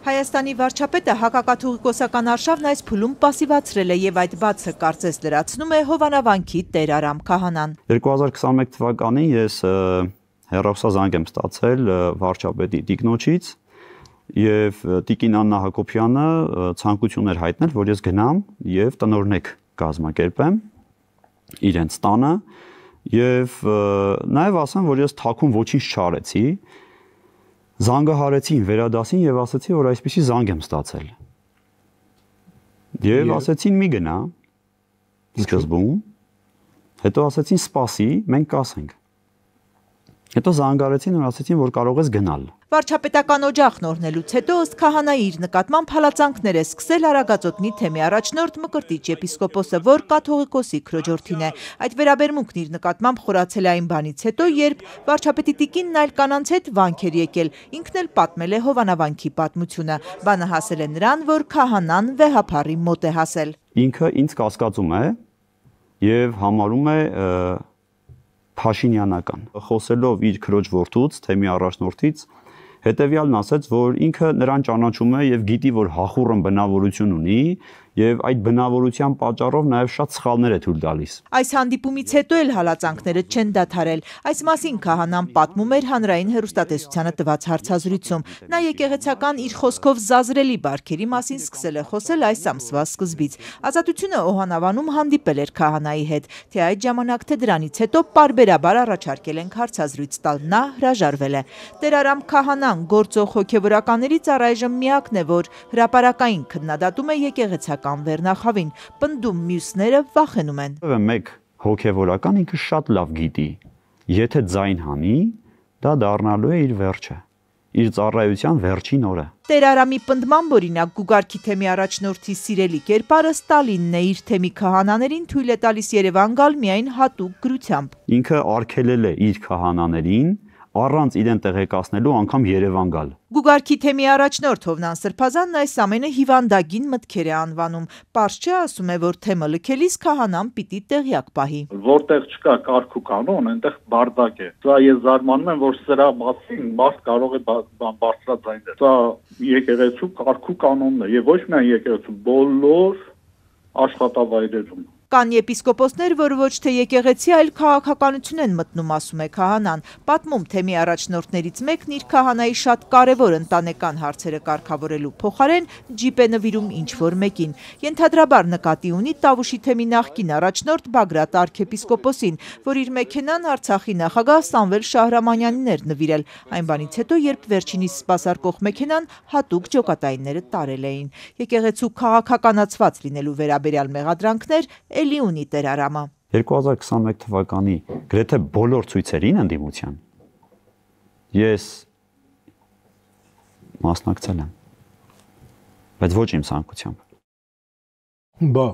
Հայաստանի վարչապետը հակակաթողիկոսական արշավն այս փուլում պասիվացրել է եւ այդ բացը կարծես լրացնում է Հովանավանքի Տեր Արամ Քահանան։ 2021 թվականին ես հեռախոսազանգ եմ ստացել վարչապետի տիկնոջից եւ տիկին Աննա Հակոբյանը ցանկություն էր հայտնել, որ ես գնամ եւ տնօրինեք կազմակերպեմ իրենց տանը եւ նաեւ ասեմ, որ ես թաքուն ոչինչ չարեցի։ Զանգահարեցին վերադասին եւ ասացի, որ այսպեսի զանգ եմ ստացել։ Եվ ասեցին մի գնա սկզբում, հետո ասեցին սպասի, մենք կասենք։ Հետո զանգարեցին ու ասեցին, որ կարող ես գնալ։ Վարչապետական օջախն օրհնելուց հետո ըստ Քահանայի իր նկատմամբ հալածանքներ է սկսել Արագածոտնի թեմի առաջնորդ Մկրտիչ եպիսկոպոսը, որ կաթողիկոսի քրոջորդին է։ Այդ վերաբերմունքն իր նկատմամբ խորացել է այն բանից հետո, երբ վարչապետի տիկինն այլ կանանց հետ վանք էր եկել, ինքն էլ պատմել է Հովանավանքի պատմությունը։ Բանը հասել է նրան, որ Քահանան վեհափառի մոտ է հասել։ Ինքը ինձ կասկածում է եւ համարում է փաշինյանական։ Խոսելով իր քրոջ որդուց, թեմի առաջնորդից, հետևյալն ասաց, որ ինքը նրան ճանաչում է եւ գիտի, որ հախուռն բնավորություն ունի եւ այդ բնավորության պատճառով նաեւ շատ սխալներ է թույլ տալիս։ Այս հանդիպումից հետո էլ հալածանքները չեն դադարել։ Այս մասին Քահանան պատմում էր հանրային հեռուստատեսությանը տված հարցազրույցում։ Նա եկեղեցական իր խոսքով զազրելի բարքերի մասին սկսել է խոսել այս ամսվա սկզբից։ Ազատությունը Օհանավանում հանդիպել էր Քահանայի հետ, թե այդ ժամանակ թե դրանից հետո պարբերաբար առաջարկել ենք հարցազրույց տալ։ Նա հրաժարվել է։ Տեր Արամ Քահանան գործող հոգևորականներից առայժմ միակն է, որ հրապարակային քննադատում է եկեղեցական վերնախավին, պնդում մյուսները վախենում են։ Մեկ հոգևորական ինքը շատ լավ գիտի, եթե ձայն հանի, դա դառնալու է իր վերջը, իր ծառայության վերջին օրը։ Տեր Արամի պնդմամբ օրինակ Գուգարքի թեմի առաջնորդի սիրելի կերպարը Ստալինն է, իր թեմի քահանաներին թույլ է տալիս Երևան գալ միայն հատուկ գրությամբ։ Ինքը արգելել է իր քահանաներին առանց իրեն տեղեկացնելու անգամ Երևան գալ։ Գուգարքի թեմի առաջնորդ Հովնան Սրբազանն այս ամենը հիվանդագին մտքեր է անվանում։ Պարզ չէ, ասում է, որ թեմը լքելիս Քահանան պիտի տեղյակ պահի։ Որտեղ չկա կարգ ու կանոն, այնտեղ բարդակ է։ Սա ես զարմանում եմ, որ սրա մասին մարդ կարող է բարձրաձայնել։ Սա եկեղեցու կարգ ու կանոնն է եւ ոչ միայն եկեղեցու, բոլոր աշխատավայրերում։ Կան եպիսկոպոսներ, որ ոչ թե եկեղեցի, այլ քաղաքականություն են մտնում, ասում է Քահանան։ Պատմում թեմի առաջնորդներից մեկն իր Քահանայի շատ կարևոր ընտանեկան հարցերը կարգավորելու փոխարեն ջիպ է նվիրում ինչ-որ մեկին։ Ենթադրաբար նկատի ունի Տավուշի թեմի նախկին առաջնորդ Բագրատ arczepiskopos-ին, որ իր մեքենան Արցախի նախագահ Սամվել Շահրամանյանին էր նվիրել, այն բանից հետո, երբ վերջինիս սպասարկող մեքենան հատուկ ջոկատայինները տարել էին։ Եկեղեցու քաղաքականացված լինելու վերաբերյալ մեղադրանքներ էլի ունի Տեր Արամը։ 2021 թվականի գրեթե բոլոր ցույցերին ընդդիմության ես մասնակցել եմ, բայց ոչ իմ ցանկությամբ։ Բա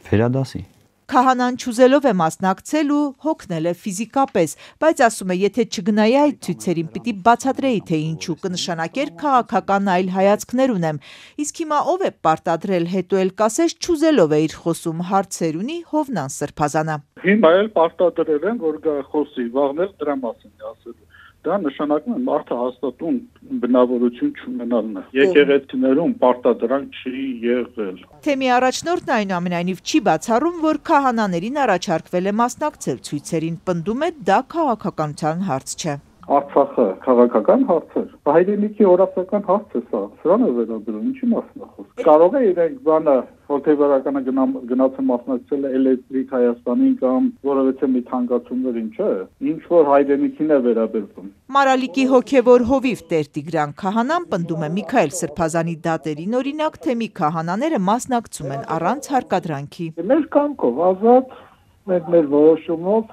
Վերադասի։ Քահանան չուզելով է մասնակցել ու հոգնել է ֆիզիկապես, բայց ասում է, եթե չգնայի այդ ցույցերին, պիտի բացատրեի, թե ինչու, կնշանակեր քաղաքական այլ հայացքներ ունեմ։ Իսկ հիմա ով է պարտադրել, հետո էլ կասես չուզելով է իր խոսում, հարցեր ունի Հովնան Սրբազանը։ Հիմա էլ պարտադրել են, որ գա խոսի, վաղն էլ դրա մասին է ասել։ Դա նշանակում է մարդը հաստատուն բնավորություն չունենալն է։ Եկեղեցիներում պարտադրանք չի եղել։ Թեմի առաջնորդն այնուամենայնիվ չի բացառում, որ քահանաներին առաջարկվել է մասնակցել ցույցերին, պնդում է դա քաղաքականության հարց չէ։ Արցախը քաղաքական հարց է, հայրենիքի օրացական հարց է սա, սրան է վերաբերում, ինչի մասին է խոսքը։ Կարող է իրենք բանը հոգեվորականը գնացել մասնակցել էլեկտրիկ Հայաստանին կամ որևէ մի թանկացումներին, չէ, ինչ որ հայրենիքին է վերաբերվում։ Մարալիկի հոգևոր հովիվ Տեր Տիգրան Քահանան պնդում է Միքայել Սրբազանի դատերին, օրինակ թեմի քահանաները մասնակցում են առանց հարկադրանքի։ Մեր կամքով ազատ, մեր որոշումով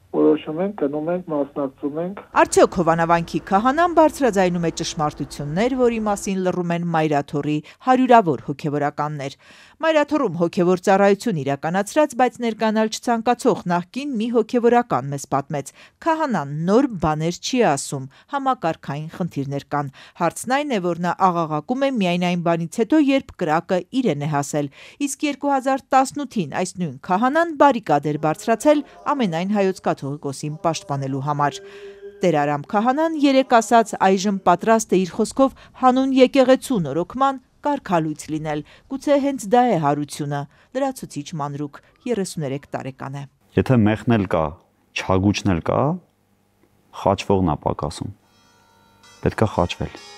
որոշում ենք, գնում ենք, մասնակցում ենք։ Արդյոք Հովանավանքի Քահանան բարձրաձայնում է ճշմարտություններ, որի մասին լռում են Մայրաթոռի հարյուրավոր հոգևորականներ։ Մայրաթոռում հոգևոր ծառայություն իրականացրած, բայց ներկանալ չցանկացող նախկին մի հոգևորական մեզ պատմեց. Քահանան նոր բաներ չի ասում, համակարգային խնդիրներ կան։ Հարցն այն է, որ նա աղաղակում է միայն այն բանից հետո, երբ կրակը իրեն է հասել։ Իսկ 2018-ին այս նույն Քահանան բարիկադ էր բարձրացել ամենայն հայոց կաթողիկոսին պաշտպանելու համար։ Տեր Արամ քահանան երեկ ասաց այժմ պատրաստ է իր խոսքով հանուն եկեղեցու նորոգման կարգալույց լինել, գուցե հենց դա է հարությունը, լրացուցիչ մանրուք 33 տարեկան է։ Եթե մեղն էլ կա, չհագուճն էլ կա, խաչվողն է պակասում, պետք է խաչվել։